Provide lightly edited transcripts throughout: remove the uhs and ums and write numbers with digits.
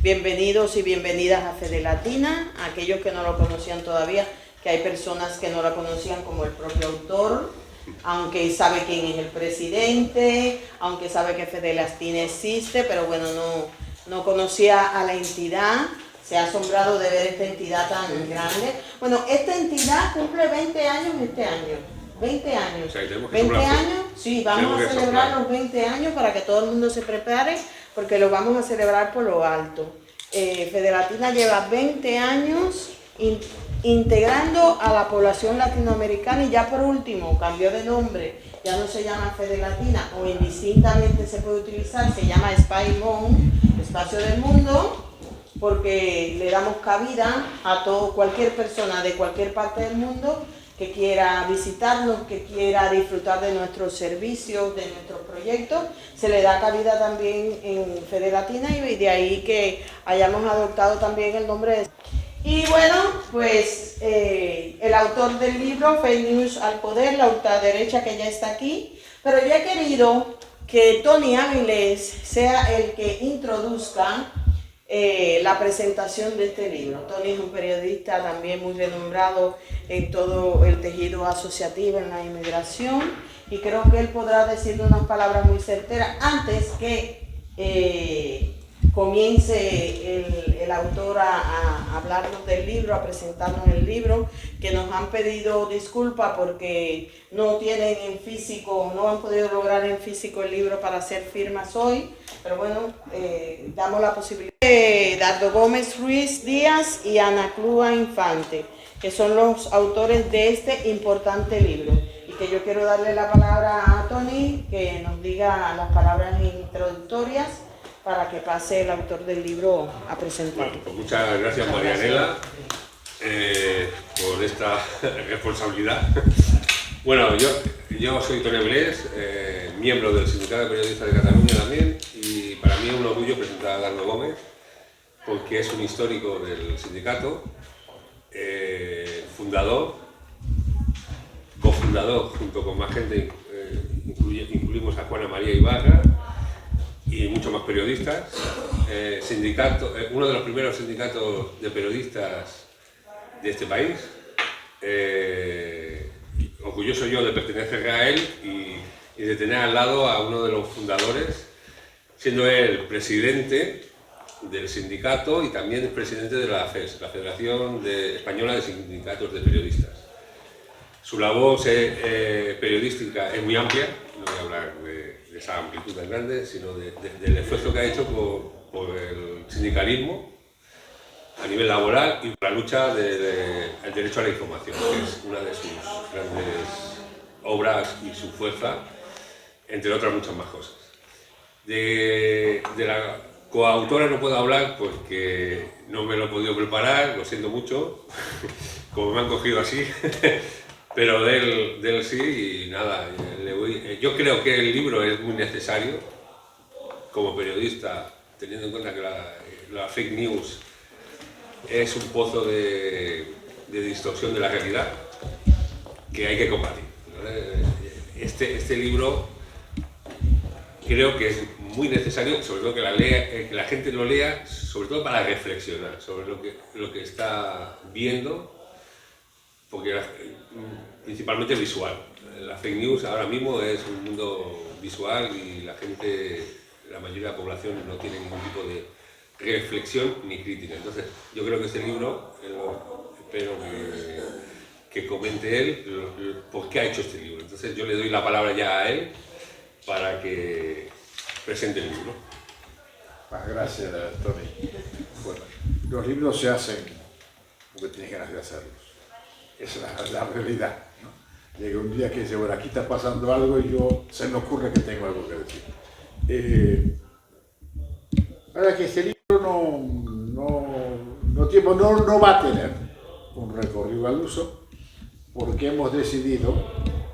Bienvenidos y bienvenidas a Fede Latina, a aquellos que no lo conocían todavía, que hay personas que no la conocían como el propio autor, aunque sabe quién es el presidente, aunque sabe que Fede Latina existe, pero bueno, no conocía a la entidad. Se ha asombrado de ver esta entidad tan grande. Bueno, esta entidad cumple 20 años este año. 20 años. O sea, 20 años, sí, vamos a celebrar los 20 años para que todo el mundo se prepare, porque lo vamos a celebrar por lo alto. Fede Latina lleva 20 años integrando a la población latinoamericana y ya por último cambió de nombre, ya no se llama Fede Latina o indistintamente se puede utilizar, se llama Spaimon, Espacio del Mundo, porque le damos cabida a cualquier persona de cualquier parte del mundo que quiera visitarnos, que quiera disfrutar de nuestros servicios, de nuestros proyectos, se le da cabida también en Fede Latina y de ahí que hayamos adoptado también el nombre de... Y bueno, pues el autor del libro, Fake News al Poder, la ultraderecha que ya está aquí, pero yo he querido que Tony Áviles sea el que introduzca la presentación de este libro. Tony es un periodista también muy renombrado en todo el tejido asociativo, en la inmigración, y creo que él podrá decirle unas palabras muy certeras antes que comience el autor a hablarnos del libro, a presentarnos el libro, que nos han pedido disculpas porque no tienen en físico, no han podido lograr en físico el libro para hacer firmas hoy, pero bueno, damos la posibilidad. Dardo Gómez Ruiz Díaz y Ana Clua Infante, que son los autores de este importante libro, y que yo quiero darle la palabra a Tony, que nos diga las palabras introductorias para que pase el autor del libro a presentar. Bueno, pues muchas gracias Marianela por esta responsabilidad. Bueno, yo soy Tony Áviles, miembro del Sindicato de Periodistas de Cataluña también, y para mí es un orgullo presentar a Dardo Gómez, porque es un histórico del sindicato, fundador, cofundador, junto con más gente, incluimos a Juana María Ibarra y muchos más periodistas, uno de los primeros sindicatos de periodistas de este país, orgulloso yo de pertenecer a él y de tener al lado a uno de los fundadores, siendo él presidente del sindicato y también presidente de la FES, la Federación Española de Sindicatos de Periodistas. Su labor periodística es muy amplia, no voy a hablar de esa amplitud tan grande, sino del esfuerzo que ha hecho por el sindicalismo a nivel laboral y por la lucha del derecho a la información, que es una de sus grandes obras y su fuerza, entre otras muchas más cosas. De la coautora no puedo hablar porque no me lo he podido preparar, lo siento mucho, como me han cogido así, pero de él sí, y nada, yo creo que el libro es muy necesario como periodista, teniendo en cuenta que la fake news es un pozo de distorsión de la realidad que hay que combatir. Este libro creo que es muy necesario, sobre todo que la gente lo lea, sobre todo para reflexionar sobre lo que está viendo, porque principalmente visual. La fake news ahora mismo es un mundo visual y la mayoría de la población no tiene ningún tipo de reflexión ni crítica. Entonces, yo creo que este libro, espero que comente él por qué ha hecho este libro. Entonces, yo le doy la palabra ya a él para que presente el libro. Gracias, Tony. Bueno, los libros se hacen porque tienes ganas de hacerlos. Esa es la realidad, ¿no? Llega un día que dice, bueno, aquí está pasando algo y se me ocurre que tengo algo que decir. Ahora que este libro no va a tener un recorrido al uso, porque hemos decidido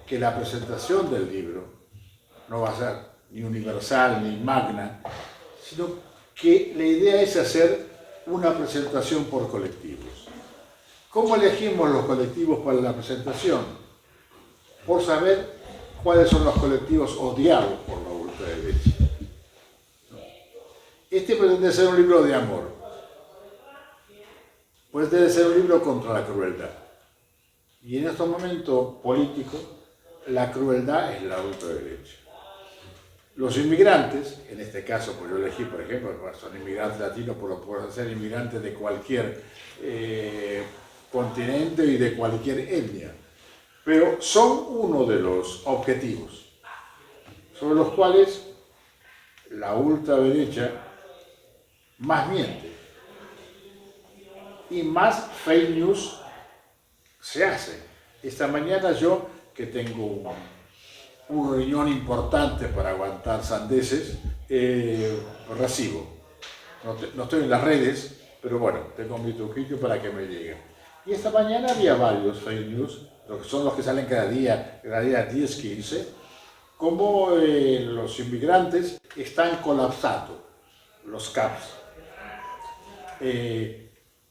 que la presentación del libro no va a ser ni universal ni magna, sino que la idea es hacer una presentación por colectivos. ¿Cómo elegimos los colectivos para la presentación? Por saber cuáles son los colectivos odiados por la ultraderecha. Este pretende ser un libro de amor, pretende ser un libro contra la crueldad. Y en estos momentos políticos, la crueldad es la ultraderecha. Los inmigrantes, en este caso, pues yo elegí, por ejemplo, son inmigrantes latinos, pero pueden ser inmigrantes de cualquier continente y de cualquier etnia, pero son uno de los objetivos sobre los cuales la ultraderecha más miente y más fake news se hace. Esta mañana yo, que tengo un riñón importante para aguantar sandeces, recibo. No estoy en las redes, pero bueno, tengo mi truquillo para que me lleguen. Y esta mañana había varios fake news, son los que salen cada día 10, 15, como los inmigrantes están colapsando, los CAPs.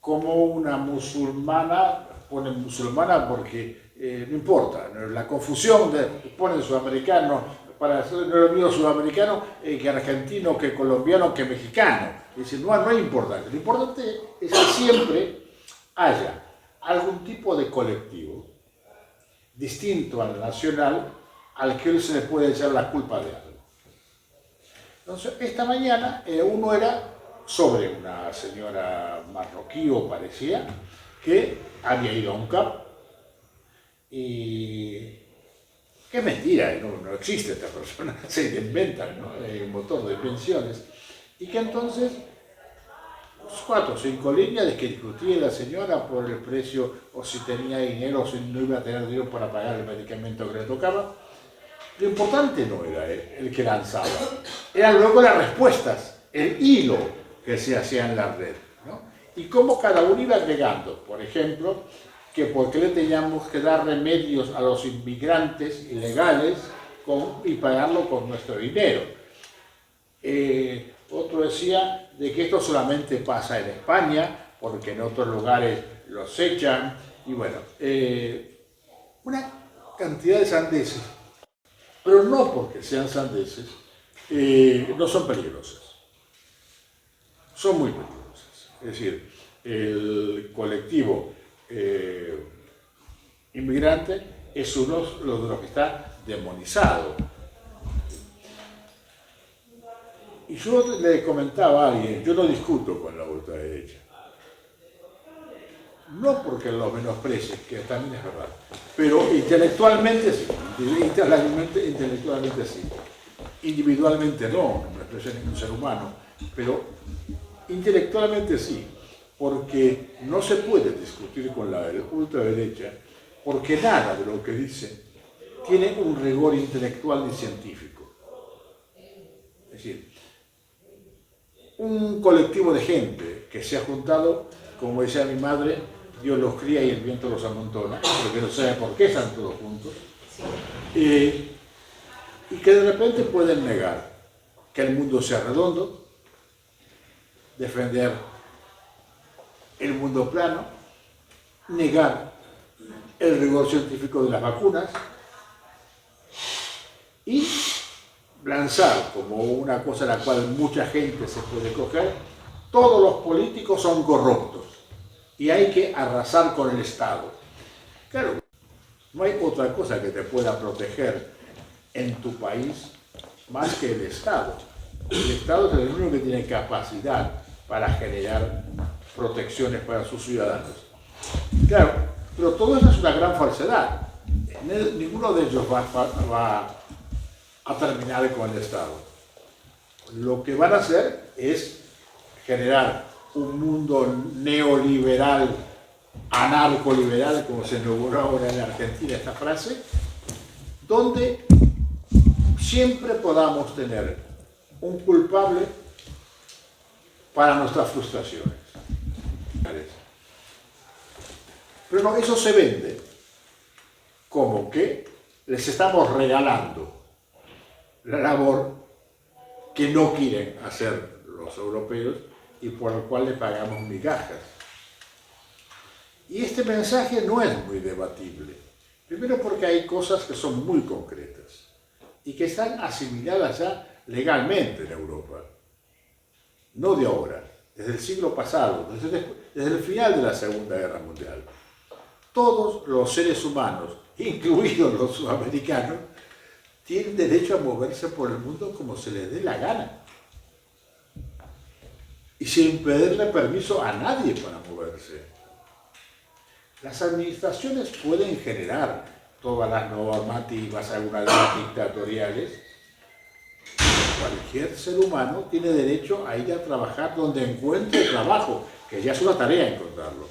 Como una musulmana, ponen musulmana porque no importa, la confusión de ponen sudamericano, para hacer no es lo mismo sudamericano que argentino, que colombiano, que mexicano. Es decir, no es importante. Lo importante es que siempre haya algún tipo de colectivo distinto al nacional al que se le puede echar la culpa de algo. Entonces, esta mañana uno era sobre una señora marroquí o parecía, que había ido a un CAP y que es mentira, no existe esta persona, se inventan, ¿no? Un motor de pensiones, y que entonces 4 o 5 líneas de que discutía la señora por el precio o si tenía dinero o si no iba a tener dinero para pagar el medicamento que le tocaba. Lo importante no era el que lanzaba, eran luego las respuestas, el hilo que se hacía en la red, ¿no? Y cómo cada uno iba agregando, por ejemplo, que por qué le teníamos que dar remedios a los inmigrantes ilegales y pagarlo con nuestro dinero. Otro decía de que esto solamente pasa en España, porque en otros lugares los echan, y bueno, una cantidad de sandeces, pero no porque sean sandeces, no son peligrosas, son muy peligrosas. Es decir, el colectivo inmigrante es uno de los que está demonizado. Y yo le comentaba a alguien, yo no discuto con la ultraderecha. No porque lo menosprecie, que también es verdad, pero intelectualmente sí, intelectualmente sí. Individualmente no menosprecia ningún ser humano, pero intelectualmente sí, porque no se puede discutir con la ultraderecha, porque nada de lo que dice tiene un rigor intelectual ni científico. Es decir, un colectivo de gente que se ha juntado, como decía mi madre, Dios los cría y el viento los amontona, porque no sabe por qué están todos juntos, y que de repente pueden negar que el mundo sea redondo, defender el mundo plano, negar el rigor científico de las vacunas y lanzar como una cosa a la cual mucha gente se puede coger: todos los políticos son corruptos y hay que arrasar con el Estado. Claro, no hay otra cosa que te pueda proteger en tu país más que el Estado. El Estado es el único que tiene capacidad para generar protecciones para sus ciudadanos. Claro, pero todo eso es una gran falsedad. Ninguno de ellos va a terminar con el Estado. Lo que van a hacer es generar un mundo neoliberal, anarcoliberal, como se inauguró ahora en Argentina esta frase, donde siempre podamos tener un culpable para nuestras frustraciones. Pero no, eso se vende como que les estamos regalando la labor que no quieren hacer los europeos y por el cual le pagamos migajas. Y este mensaje no es muy debatible. Primero porque hay cosas que son muy concretas y que están asimiladas ya legalmente en Europa. No de ahora, desde el siglo pasado, desde el final de la Segunda Guerra Mundial. Todos los seres humanos, incluidos los sudamericanos, tienen derecho a moverse por el mundo como se les dé la gana. Y sin pedirle permiso a nadie para moverse. Las administraciones pueden generar todas las normativas, algunas de las dictatoriales. Cualquier ser humano tiene derecho a ir a trabajar donde encuentre trabajo, que ya es una tarea encontrarlo.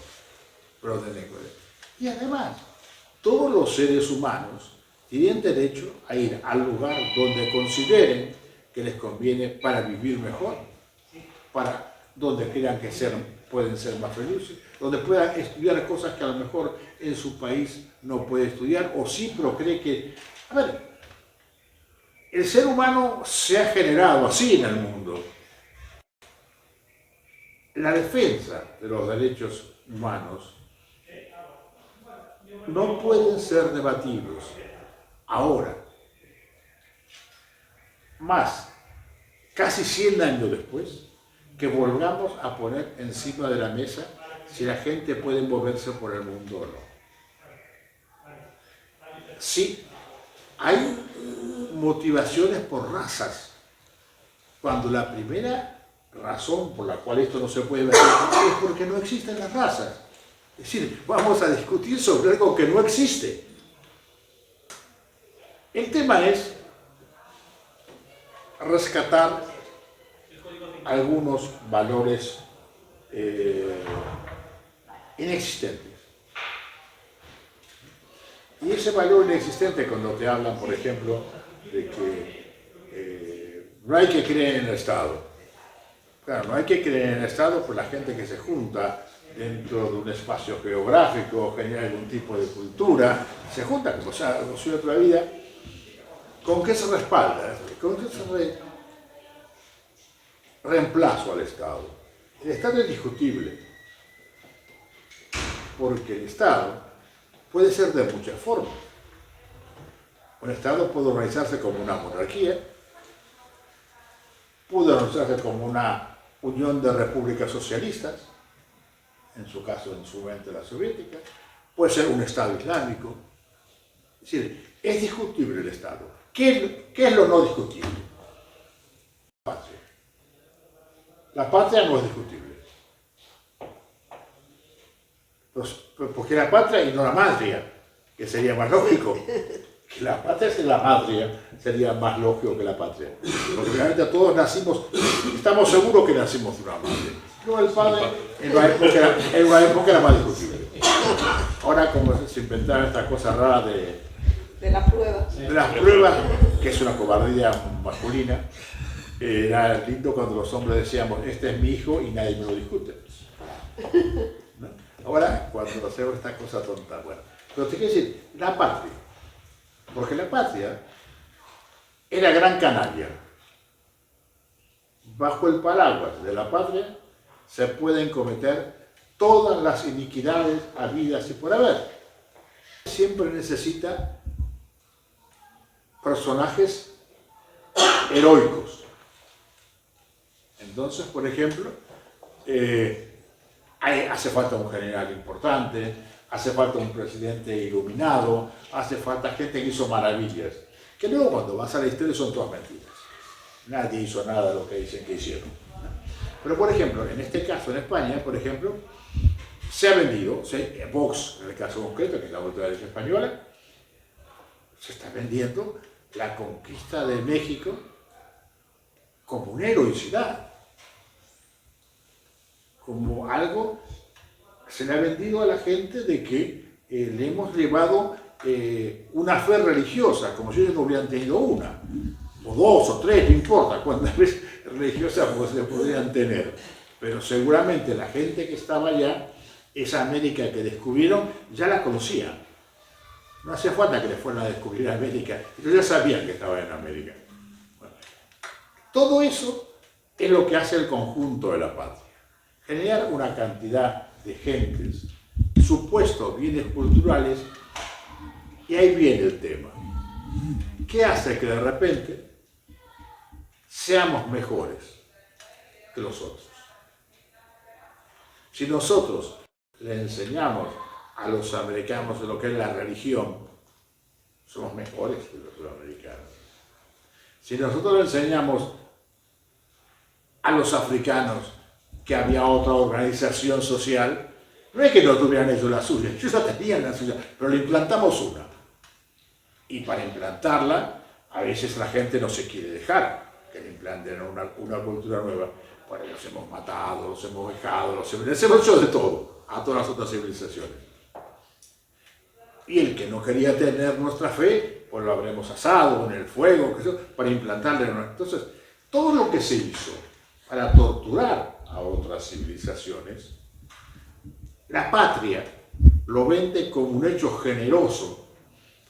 Pero donde encuentre. Y además, todos los seres humanos tienen derecho a ir al lugar donde consideren que les conviene para vivir mejor, para donde crean que pueden ser más felices, donde puedan estudiar cosas que a lo mejor en su país no puede estudiar, o sí, pero cree que... A ver, el ser humano se ha generado así en el mundo. La defensa de los derechos humanos no pueden ser debatidos ahora, más, casi 100 años después, que volvamos a poner encima de la mesa si la gente puede moverse por el mundo o no. Sí, hay motivaciones por razas, cuando la primera razón por la cual esto no se puede ver es porque no existen las razas. Es decir, vamos a discutir sobre algo que no existe. El tema es rescatar algunos valores inexistentes. Y ese valor inexistente, cuando te hablan, por ejemplo, de que no hay que creer en el Estado. Claro, no hay que creer en el Estado por la gente que se junta dentro de un espacio geográfico, genera algún tipo de cultura, se junta como si otra vida. ¿Con qué se respalda? ¿Con qué se reemplazo al Estado? El Estado es discutible, porque el Estado puede ser de muchas formas. Un Estado puede organizarse como una monarquía, puede organizarse como una unión de repúblicas socialistas, en su caso, en su mente la soviética, puede ser un Estado islámico. Es decir, es discutible el Estado. ¿Qué es lo no discutible? La patria. La patria no es discutible. Porque la patria y no la matria, que sería más lógico. Que la patria es la matria, sería más lógico que la patria. Porque realmente todos nacimos, estamos seguros que nacimos de una madre. No, el padre en una época era más discutible. Ahora, como se inventaron esta cosa rara de las pruebas. De las pruebas, que es una cobardía masculina, era lindo cuando los hombres decíamos, este es mi hijo y nadie me lo discute. ¿No? Ahora, cuando hacemos esta cosa tonta, bueno. Pero te quiero decir, la patria. Porque la patria es la Gran Canaria. Bajo el paraguas de la patria se pueden cometer todas las iniquidades habidas y por haber. Siempre necesita personajes heroicos. Entonces, por ejemplo, hace falta un general importante, hace falta un presidente iluminado, hace falta gente que hizo maravillas, que luego cuando vas a la historia son todas mentiras. Nadie hizo nada de lo que dicen que hicieron. Pero, por ejemplo, en este caso, en España, por ejemplo, se ha vendido, Vox, en el caso concreto, que es la ultraderecha española, se está vendiendo la conquista de México como una heroicidad, como algo, se le ha vendido a la gente de que le hemos llevado una fe religiosa, como si ellos no hubieran tenido una, o dos, o tres, no importa cuántas veces religiosas se podrían tener, pero seguramente la gente que estaba allá esa América que descubrieron ya la conocían. No hacía falta que les fueran a descubrir América, ellos ya sabían que estaba en América. Bueno, todo eso es lo que hace el conjunto de la patria. Generar una cantidad de gentes, supuestos bienes culturales, y ahí viene el tema. ¿Qué hace que de repente seamos mejores que los otros? Si nosotros le enseñamos a los americanos de lo que es la religión, somos mejores que los americanos. Si nosotros le enseñamos a los africanos que había otra organización social, no es que no tuvieran ellos la suya, ellos ya tenían la suya, pero le implantamos una. Y para implantarla, a veces la gente no se quiere dejar que le implanten una cultura nueva. Bueno, los hemos matado, los hemos dejado, les hemos hecho de todo a todas las otras civilizaciones. Y el que no quería tener nuestra fe, pues lo habremos asado en el fuego, para implantarle. Entonces, todo lo que se hizo para torturar a otras civilizaciones, la patria lo vende como un hecho generoso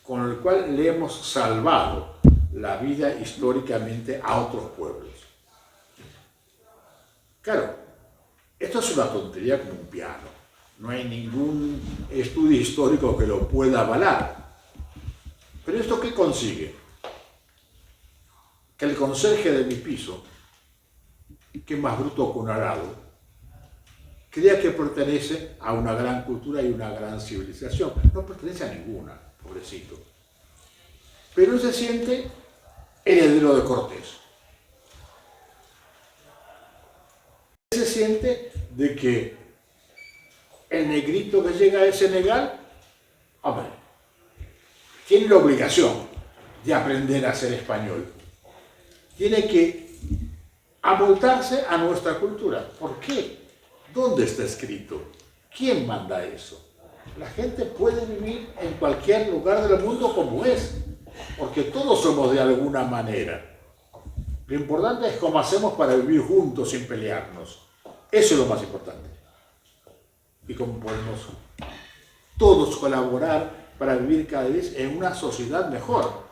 con el cual le hemos salvado la vida históricamente a otros pueblos. Claro, esto es una tontería como un piano. No hay ningún estudio histórico que lo pueda avalar. Pero ¿esto qué consigue? Que el conserje de mi piso, que es más bruto que un arado, crea que pertenece a una gran cultura y una gran civilización. No pertenece a ninguna, pobrecito. Pero se siente heredero de Cortés. Se siente de que el negrito que llega de Senegal, hombre, tiene la obligación de aprender a ser español. Tiene que amoldarse a nuestra cultura. ¿Por qué? ¿Dónde está escrito? ¿Quién manda eso? La gente puede vivir en cualquier lugar del mundo como es, porque todos somos de alguna manera. Lo importante es cómo hacemos para vivir juntos sin pelearnos. Eso es lo más importante. Y cómo podemos todos colaborar para vivir cada vez en una sociedad mejor.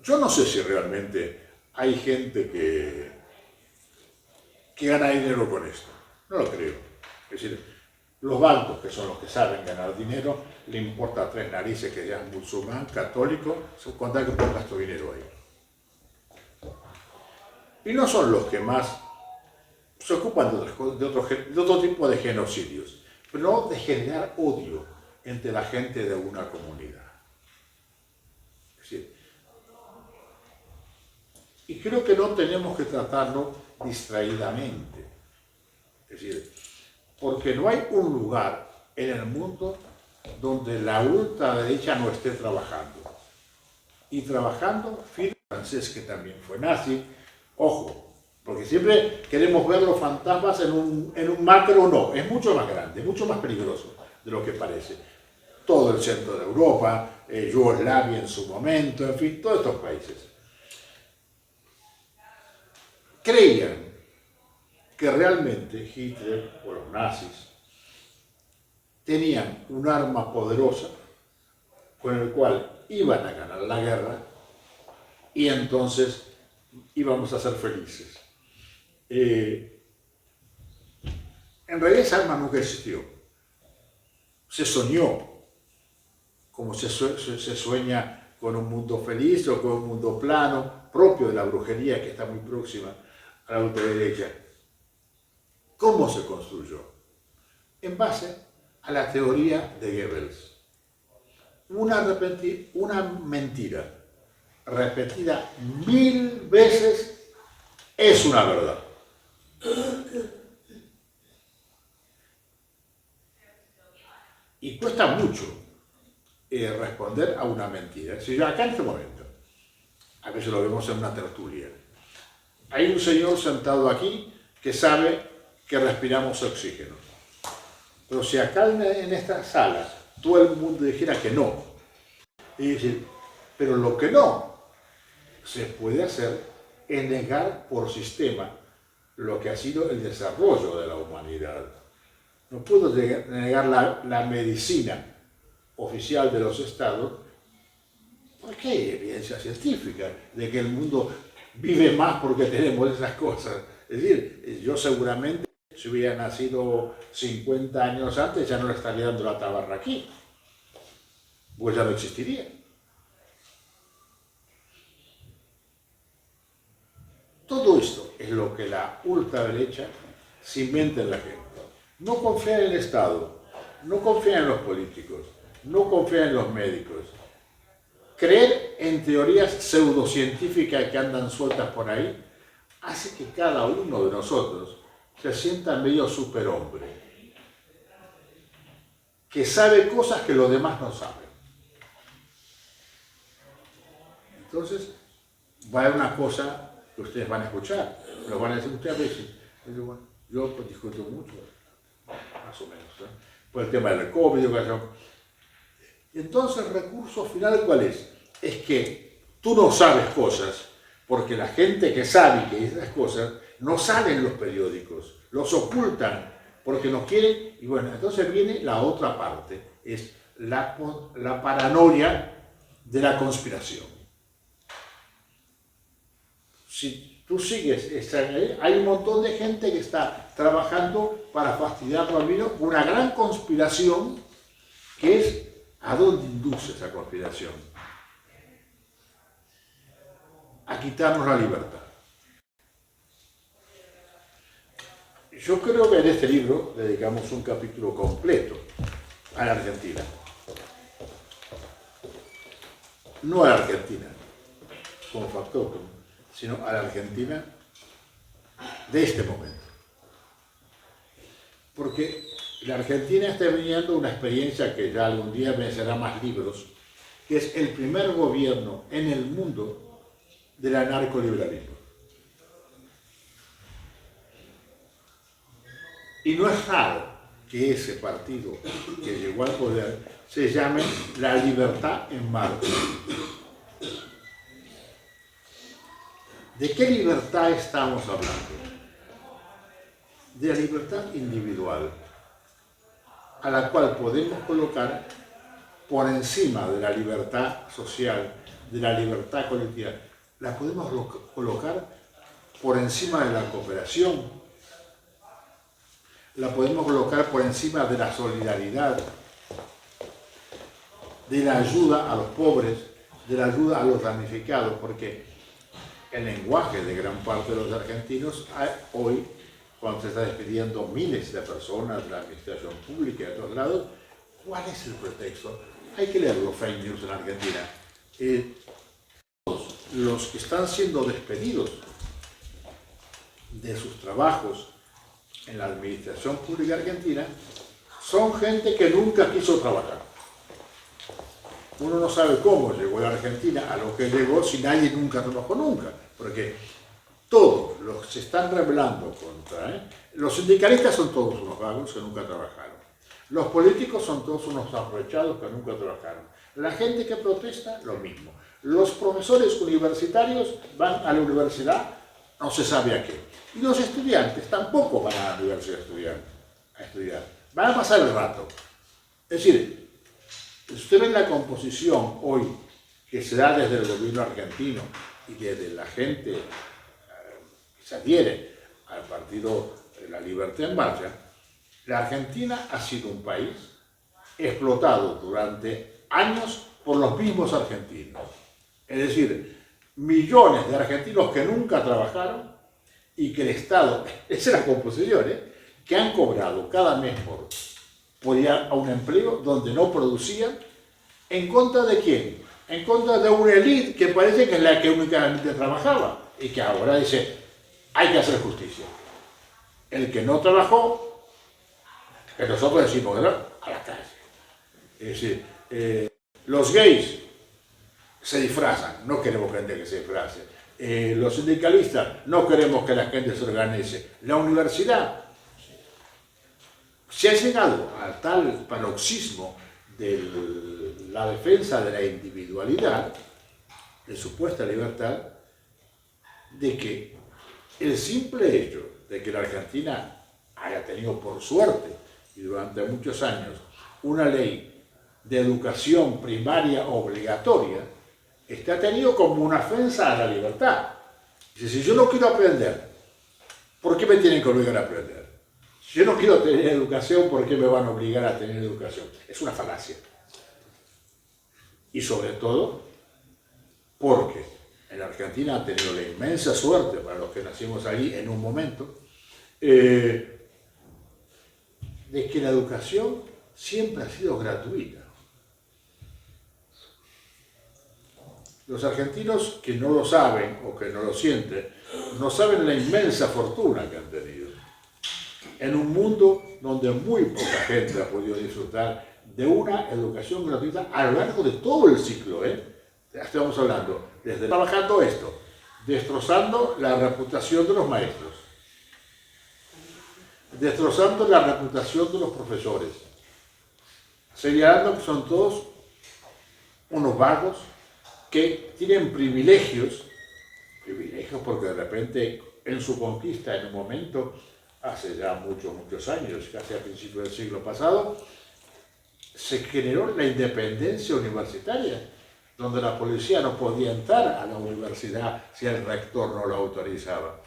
Yo no sé si realmente hay gente que gana dinero con esto. No lo creo. Es decir, los bancos, que son los que saben ganar dinero, le importa tres narices que seas musulmán, católico, con tal que pongas tu dinero ahí. Y no son los que más se ocupan de otro tipo de genocidios, pero no de generar odio entre la gente de una comunidad. Es decir, y creo que no tenemos que tratarlo distraídamente. Es decir, porque no hay un lugar en el mundo donde la ultraderecha no esté trabajando. Y trabajando firme francés, que también fue nazi. Ojo, porque siempre queremos ver los fantasmas en un macro, no, es mucho más grande, mucho más peligroso de lo que parece. Todo el centro de Europa, Yugoslavia en su momento, en fin, todos estos países. Creían que realmente Hitler o los nazis tenían un arma poderosa con el cual iban a ganar la guerra y entonces íbamos a ser felices. En realidad esa arma nunca existió. Se soñó, como se sueña con un mundo feliz o con un mundo plano, propio de la brujería que está muy próxima a la ultraderecha. ¿Cómo se construyó? En base a la teoría de Goebbels. Una mentira repetida 1000 veces es una verdad. Y cuesta mucho responder a una mentira. Si yo acá en este momento, a veces lo vemos en una tertulia, hay un señor sentado aquí que sabe que respiramos oxígeno. Pero si acá en esta sala todo el mundo dijera que no, y decir, pero lo que no se puede hacer es negar por sistema lo que ha sido el desarrollo de la humanidad. No puedo negar la medicina oficial de los estados, porque hay evidencia científica de que el mundo vive más porque tenemos esas cosas. Es decir, yo seguramente, si hubiera nacido 50 años antes, ya no le estaría dando la tabarra aquí, pues ya no existiría. Todo esto es lo que la ultraderecha se inventa en la gente. No confía en el Estado, no confía en los políticos, no confía en los médicos. Creer en teorías pseudocientíficas que andan sueltas por ahí hace que cada uno de nosotros se sienta medio superhombre, que sabe cosas que los demás no saben. Entonces, va a haber una cosa que ustedes van a escuchar, lo van a decir ustedes a veces. Yo pues, discuto mucho, más o menos, por el tema del COVID. Entonces, el recurso final, ¿cuál es? Es que tú no sabes cosas, porque la gente que sabe que dice las cosas no sale en los periódicos, los ocultan, porque no quieren. Y bueno, entonces viene la otra parte, es la paranoia de la conspiración. Si tú sigues, hay un montón de gente que está trabajando para fastidiarlo al vino, una gran conspiración que es, ¿a dónde induce esa conspiración? A quitarnos la libertad. Yo creo que en este libro dedicamos un capítulo completo a la Argentina. No a la Argentina como factor, sino a la Argentina de este momento. Porque la Argentina está viviendo una experiencia que ya algún día merecerá más libros, que es el primer gobierno en el mundo del anarcoliberalismo. Y no es raro que ese partido que llegó al poder se llame La Libertad en Marcha. ¿De qué libertad estamos hablando? De la libertad individual, a la cual podemos colocar por encima de la libertad social, de la libertad colectiva. La podemos colocar por encima de la cooperación, la podemos colocar por encima de la solidaridad, de la ayuda a los pobres, de la ayuda a los damnificados, porque el lenguaje de gran parte de los argentinos hoy, cuando se está despidiendo miles de personas de la administración pública y de otros lados, ¿cuál es el pretexto? Hay que leer los fake news en Argentina. Los que están siendo despedidos de sus trabajos en la administración pública argentina son gente que nunca quiso trabajar. Uno no sabe cómo llegó a la Argentina a lo que llegó si nadie nunca trabajó nunca, porque todos los que se están rebelando contra, los sindicalistas son todos unos vagos que nunca trabajaron, los políticos son todos unos aprovechados que nunca trabajaron, la gente que protesta, lo mismo, los profesores universitarios van a la universidad, no se sabe a qué, y los estudiantes tampoco van a la universidad a estudiar, van a pasar el rato. Es decir, usted ve la composición hoy que se da desde el gobierno argentino y desde la gente que se adhiere al partido de La Libertad en Marcha, la Argentina ha sido un país explotado durante años por los mismos argentinos. Es decir, millones de argentinos que nunca trabajaron y que el Estado, esa es la composición, que han cobrado cada mes por ir a un empleo donde no producían. ¿En contra de quién? En contra de una élite que parece que es la que únicamente trabajaba y que ahora dice, hay que hacer justicia. El que no trabajó, que nosotros decimos, ¿no?, a la calle. Es decir, los gays se disfrazan, no queremos gente que se disfrace. Los sindicalistas, no queremos que la gente se organice. La universidad, se ha llegado a tal paroxismo de la defensa de la individualidad, de supuesta libertad, de que el simple hecho de que la Argentina haya tenido, por suerte, y durante muchos años, una ley de educación primaria obligatoria, está tenido como una ofensa a la libertad. Dice, si yo no quiero aprender, ¿por qué me tienen que obligar a aprender? Si yo no quiero tener educación, ¿por qué me van a obligar a tener educación? Es una falacia. Y sobre todo, porque en la Argentina han tenido la inmensa suerte, para los que nacimos allí en un momento, de que la educación siempre ha sido gratuita. Los argentinos que no lo saben o que no lo sienten, no saben la inmensa fortuna que han tenido. En un mundo donde muy poca gente ha podido disfrutar de una educación gratuita a lo largo de todo el ciclo, Estamos hablando, desde trabajando esto, destrozando la reputación de los maestros, destrozando la reputación de los profesores, señalando que son todos unos vagos que tienen privilegios porque de repente en su conquista, en un momento, hace ya muchos años, casi a principios del siglo pasado, se generó la independencia universitaria, donde la policía no podía entrar a la universidad si el rector no lo autorizaba.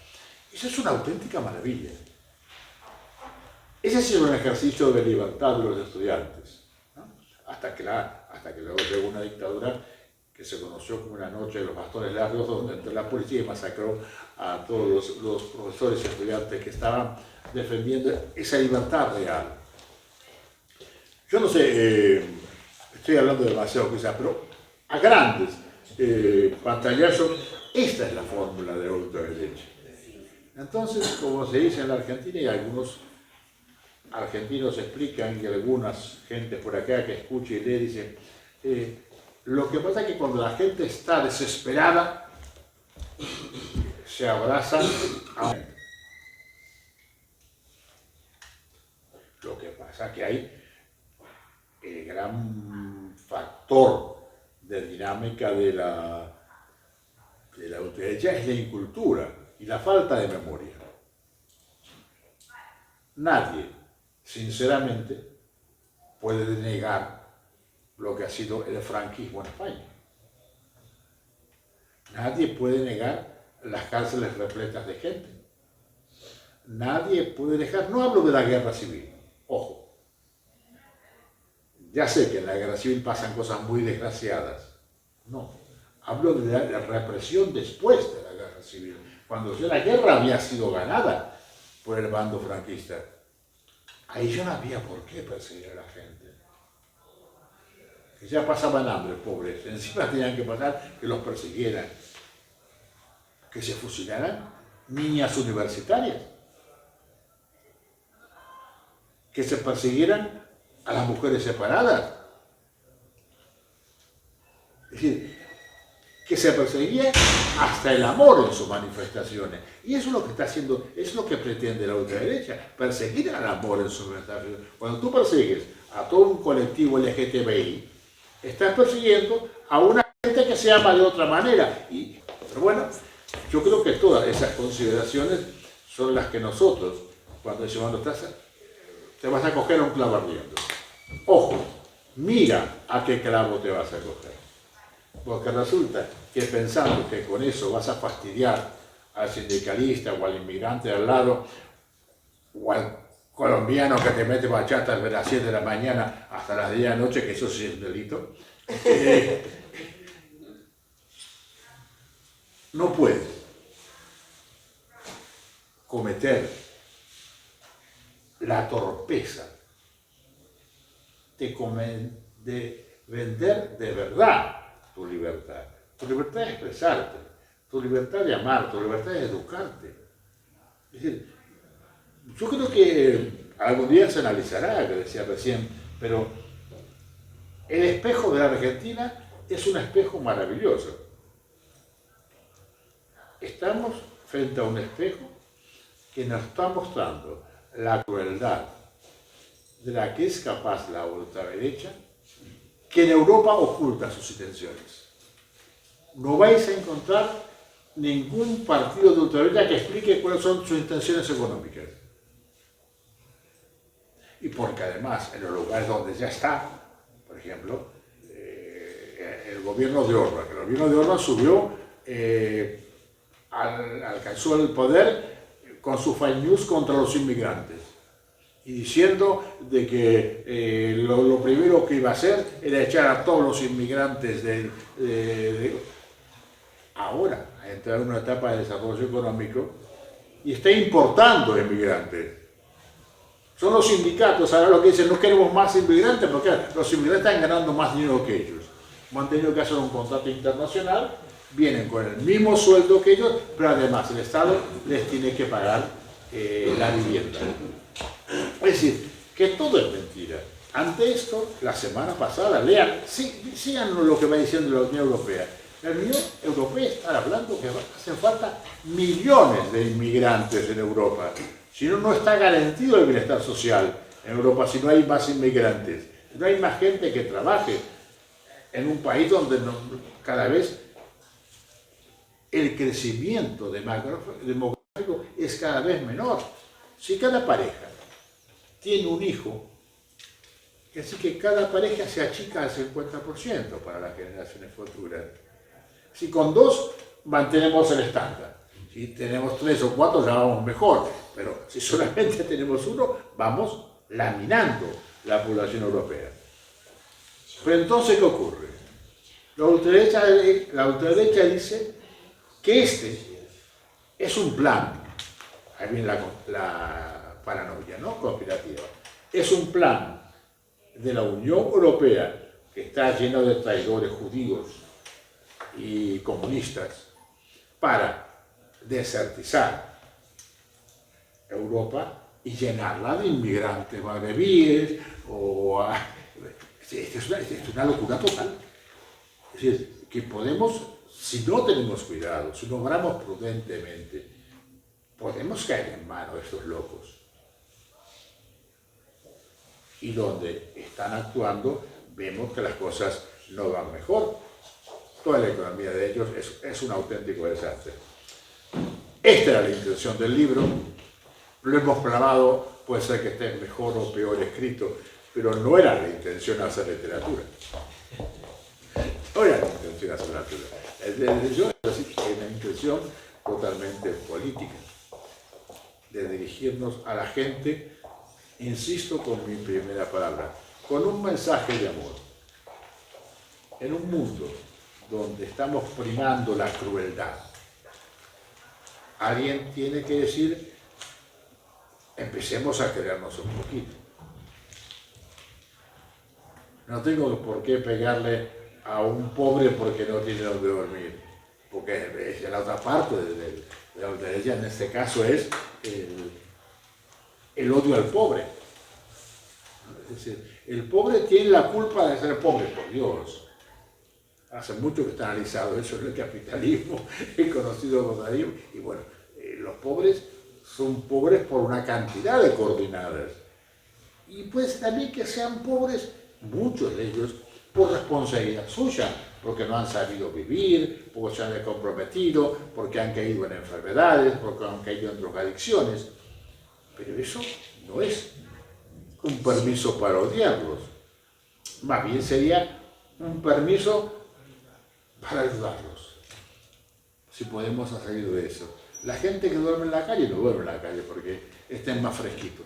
Eso es una auténtica maravilla. Ese ha sido un ejercicio de libertad de los estudiantes, ¿no? Hasta que luego llegó una dictadura que se conoció como una noche de los bastones largos, donde entró la policía y masacró a todos los profesores y estudiantes que estaban defendiendo esa libertad real. Yo no sé, estoy hablando demasiado quizás, pero a grandes pantallazos, esta es la fórmula de la ultraderecha. Entonces, como se dice en la Argentina, y algunos argentinos explican, y algunas gentes por acá que escucha y lee dicen, lo que pasa es que cuando la gente está desesperada, se abrazan a... Lo que pasa es que hay el gran factor de dinámica de la ultraderecha es la incultura y la falta de memoria. Nadie, sinceramente, puede negar lo que ha sido el franquismo en España. Nadie puede negar las cárceles repletas de gente. Nadie puede negar, no hablo de la guerra civil, ojo. Ya sé que en la guerra civil pasan cosas muy desgraciadas. No, hablo de la represión después de la guerra civil, cuando ya la guerra había sido ganada por el bando franquista. Ahí ya no había por qué perseguir a la gente. Que ya pasaban hambre, pobres. Encima tenían que pasar que los persiguieran. Que se fusilaran niñas universitarias. Que se persiguieran a las mujeres separadas. Es decir, que se perseguía hasta el amor en sus manifestaciones. Y eso es lo que está haciendo, es lo que pretende la ultraderecha, perseguir al amor en sus manifestaciones. Cuando tú persigues a todo un colectivo LGTBI, estás persiguiendo a una gente que se ama de otra manera. Pero bueno, yo creo que todas esas consideraciones son las que nosotros, cuando decimos, te vas a coger a un clavo ardiendo. Ojo, mira a qué clavo te vas a coger. Porque resulta que pensando que con eso vas a fastidiar al sindicalista o al inmigrante al lado, o al colombiano que te mete bachata desde las 7 de la mañana hasta las 10 de la noche, que eso sí es un delito, no puedes cometer la torpeza de vender de verdad tu libertad. Tu libertad es expresarte, tu libertad de amar, tu libertad de educarte. Es decir, yo creo que algún día se analizará, que decía recién, pero el espejo de la Argentina es un espejo maravilloso. Estamos frente a un espejo que nos está mostrando la crueldad de la que es capaz la ultraderecha, que en Europa oculta sus intenciones. No vais a encontrar ningún partido de ultraderecha que explique cuáles son sus intenciones económicas. Y porque además, en los lugares donde ya está, por ejemplo, el gobierno de Orbán. El gobierno de Orbán subió, alcanzó el poder con su fake news contra los inmigrantes y diciendo de que lo primero que iba a hacer era echar a todos los inmigrantes ahora ha entrado en una etapa de desarrollo económico y está importando inmigrantes. Son los sindicatos ahora los que dicen no queremos más inmigrantes porque los inmigrantes están ganando más dinero que ellos. Han tenido que hacer un contrato internacional, vienen con el mismo sueldo que ellos, pero además el Estado les tiene que pagar la vivienda. Es decir, que todo es mentira. Ante esto, la semana pasada, sigan lo que va diciendo la Unión Europea. La Unión Europea está hablando que hacen falta millones de inmigrantes en Europa. Si no, no está garantido el bienestar social en Europa, si no hay más inmigrantes. No hay más gente que trabaje en un país donde cada vez el crecimiento demográfico es cada vez menor. Si cada pareja tiene un hijo, así que cada pareja se achica al 50% para las generaciones futuras. Si con 2 mantenemos el estándar, si tenemos 3 o 4 ya vamos mejor, pero si solamente tenemos 1, vamos laminando la población europea. Pero entonces, ¿qué ocurre? La ultraderecha dice que este es un plan, ahí viene la paranoia, ¿no?, conspirativa, es un plan de la Unión Europea que está lleno de traidores judíos y comunistas para desertizar Europa y llenarla de inmigrantes magrebíes esto es una locura total. Es decir, que podemos, si no tenemos cuidado, si no obramos prudentemente, podemos caer en manos de estos locos. Y donde están actuando, vemos que las cosas no van mejor. Toda la economía de ellos es un auténtico desastre. Esta era la intención del libro. Lo hemos probado, puede ser que esté mejor o peor escrito, pero no era la intención hacer literatura. No era la intención hacer literatura. Yo era una intención totalmente política, de dirigirnos a la gente, insisto con mi primera palabra, con un mensaje de amor. En un mundo donde estamos primando la crueldad, alguien tiene que decir, empecemos a querernos un poquito. No tengo por qué pegarle a un pobre porque no tiene donde dormir, porque es la otra parte de la ultraderecha, en este caso es el odio al pobre. Es decir, el pobre tiene la culpa de ser pobre, por Dios. Hace mucho que está analizado eso en el capitalismo, el conocido capitalismo, y bueno, los pobres son pobres por una cantidad de coordenadas. Y pues también que sean pobres, muchos de ellos, por responsabilidad suya, porque no han sabido vivir, porque se han comprometido, porque han caído en enfermedades, porque han caído en drogadicciones. Pero eso no es un permiso para odiarlos. Más bien sería un permiso para ayudarlos, si podemos salir de eso. La gente que duerme en la calle no duerme en la calle porque estén más fresquitos.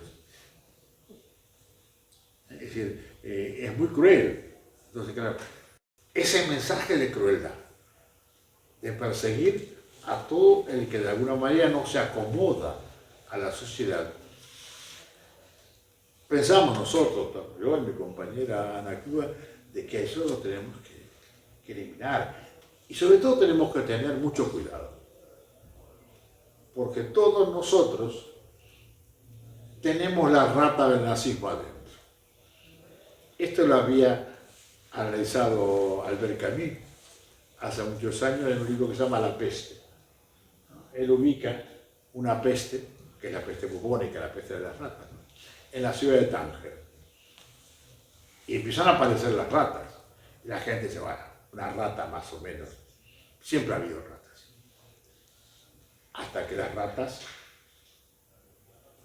Es decir, es muy cruel. Entonces, claro, ese mensaje de crueldad, de perseguir a todo el que de alguna manera no se acomoda a la sociedad. Pensamos nosotros, yo y mi compañera Ana Cuba, de que eso lo tenemos que eliminar. Y sobre todo tenemos que tener mucho cuidado, porque todos nosotros tenemos la rata del nazismo adentro. Esto lo había analizado Albert Camus hace muchos años en un libro que se llama La peste. Él ubica una peste, que es la peste bubónica, la peste de las ratas, ¿no?, en la ciudad de Tánger. Y empiezan a aparecer las ratas. Y la gente dice, bueno, una rata más o menos. Siempre ha habido ratas. hasta que las ratas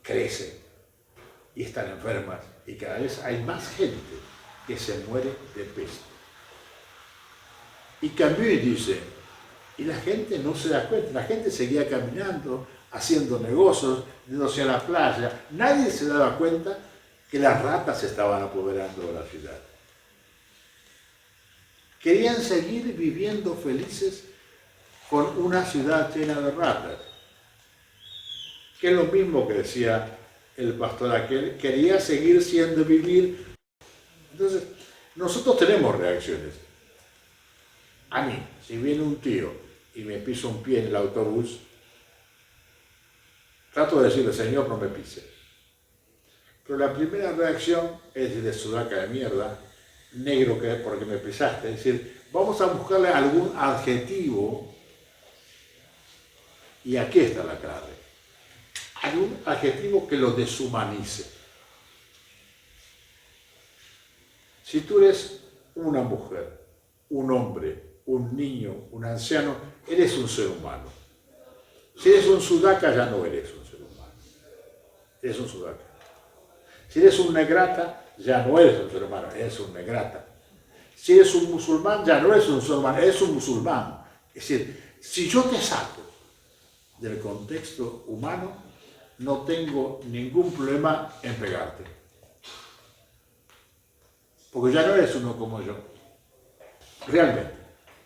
crecen y están enfermas y cada vez hay más gente que se muere de peste. Y Camus dice, y la gente no se da cuenta, la gente seguía caminando, haciendo negocios, yéndose a la playa, nadie se daba cuenta que las ratas se estaban apoderando de la ciudad. Querían seguir viviendo felices con una ciudad llena de ratas, que es lo mismo que decía el pastor aquel, quería seguir siendo vivir. Entonces, nosotros tenemos reacciones. A mí, si viene un tío y me pisa un pie en el autobús, trato de decirle, Señor, no me pise. Pero la primera reacción es de sudaca de mierda, negro que porque me pisaste. Es decir, vamos a buscarle algún adjetivo, y aquí está la clave. Algún adjetivo que lo deshumanice. Si tú eres una mujer, un hombre, un niño, un anciano, eres un ser humano. Si eres un sudaca, ya no eres un ser humano. Eres un sudaca. Si eres un negrata, ya no eres un ser humano, eres un negrata. Si eres un musulmán, ya no eres un musulmán, eres un musulmán. Es decir, si yo te saco del contexto humano, no tengo ningún problema en pegarte. Porque ya no eres uno como yo. Realmente,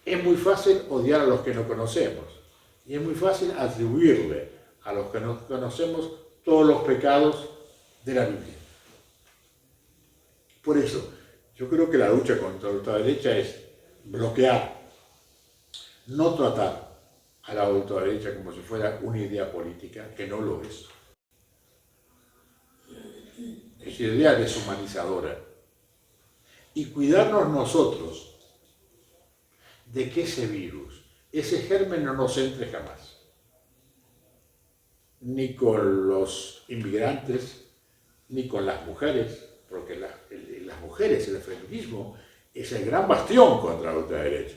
es muy fácil odiar a los que no conocemos. Y es muy fácil atribuirle a los que no conocemos todos los pecados de la Biblia. Por eso, yo creo que la lucha contra la ultraderecha es bloquear, no tratar a la ultraderecha como si fuera una idea política, que no lo es. Es idea deshumanizadora. Y cuidarnos nosotros de que ese virus, ese germen no nos entre jamás. Ni con los inmigrantes, ni con las mujeres, porque las mujeres, el feminismo, es el gran bastión contra la ultraderecha.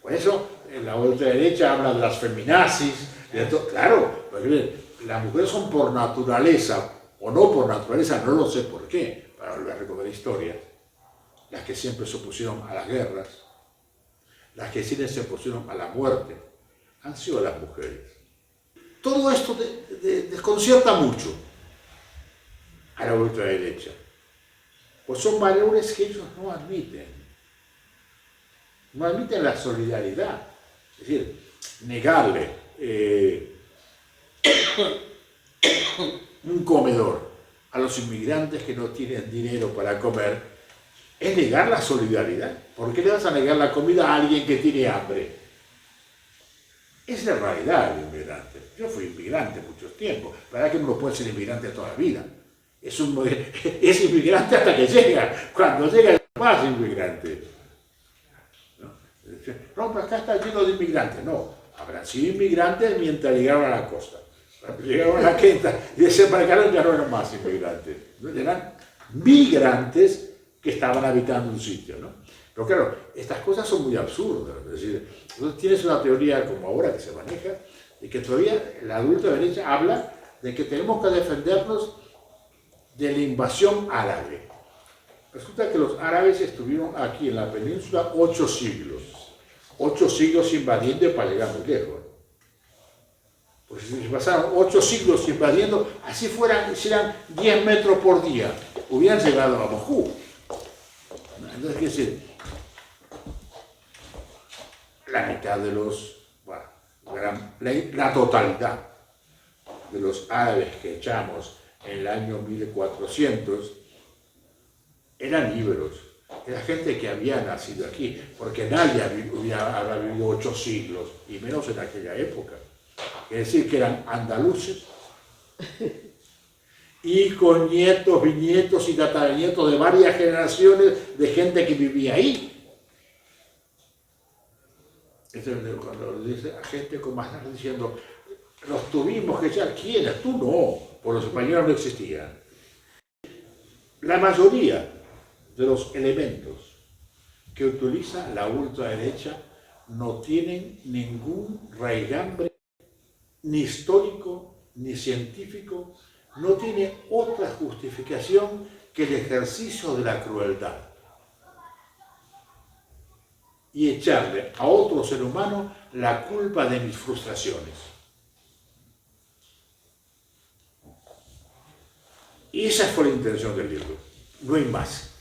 Por eso la ultraderecha habla de las feminazis, de todo. Claro, porque las mujeres son por naturaleza, o no por naturaleza, no lo sé por qué, para volver a recordar historia, las que siempre se opusieron a las guerras, las que siempre se opusieron a la muerte, han sido las mujeres. Todo esto desconcierta mucho a la ultraderecha, pues son valores que ellos no admiten. No admiten la solidaridad, es decir, negarle un comedor a los inmigrantes que no tienen dinero para comer, es negar la solidaridad. ¿Por qué le vas a negar la comida a alguien que tiene hambre? Es la realidad del inmigrante. Yo fui inmigrante mucho tiempo, la verdad que no puede ser inmigrante toda la vida. Es inmigrante hasta que llega, cuando llega es más inmigrante. No, pero acá está lleno de inmigrantes. No, habrán sido inmigrantes mientras llegaron a la costa. Cuando llegaron a la quinta y desembarcaron ya no eran más inmigrantes. Eran migrantes que estaban habitando un sitio, ¿no? Pero claro, estas cosas son muy absurdas. Es decir, tú tienes una teoría como ahora que se maneja, de que todavía la ultraderecha habla de que tenemos que defendernos de la invasión árabe. Resulta que los árabes estuvieron aquí en la península 8 siglos. 8 siglos invadiendo para llegar muy lejos. Pues si pasaron 8 siglos invadiendo, así hicieran 10 metros por día, hubieran llegado a Moscú. Entonces, ¿qué decir? La mitad de los, bueno, la totalidad de los árabes que echamos en el año 1400 eran íberos, era gente que había nacido aquí, porque nadie había vivido 8 siglos, y menos en aquella época. Es decir, que eran andaluces, y con nietos, bisnietos y tataranietos de varias generaciones de gente que vivía ahí. Entonces, cuando dice a gente con más edad diciendo, los tuvimos que echar, ¿quiénes? Tú no, por los españoles no existían. La mayoría de los elementos que utiliza la ultraderecha no tienen ningún raigambre ni histórico, ni científico, no tiene otra justificación que el ejercicio de la crueldad y echarle a otro ser humano la culpa de mis frustraciones. Y esa fue la intención del libro, no hay más.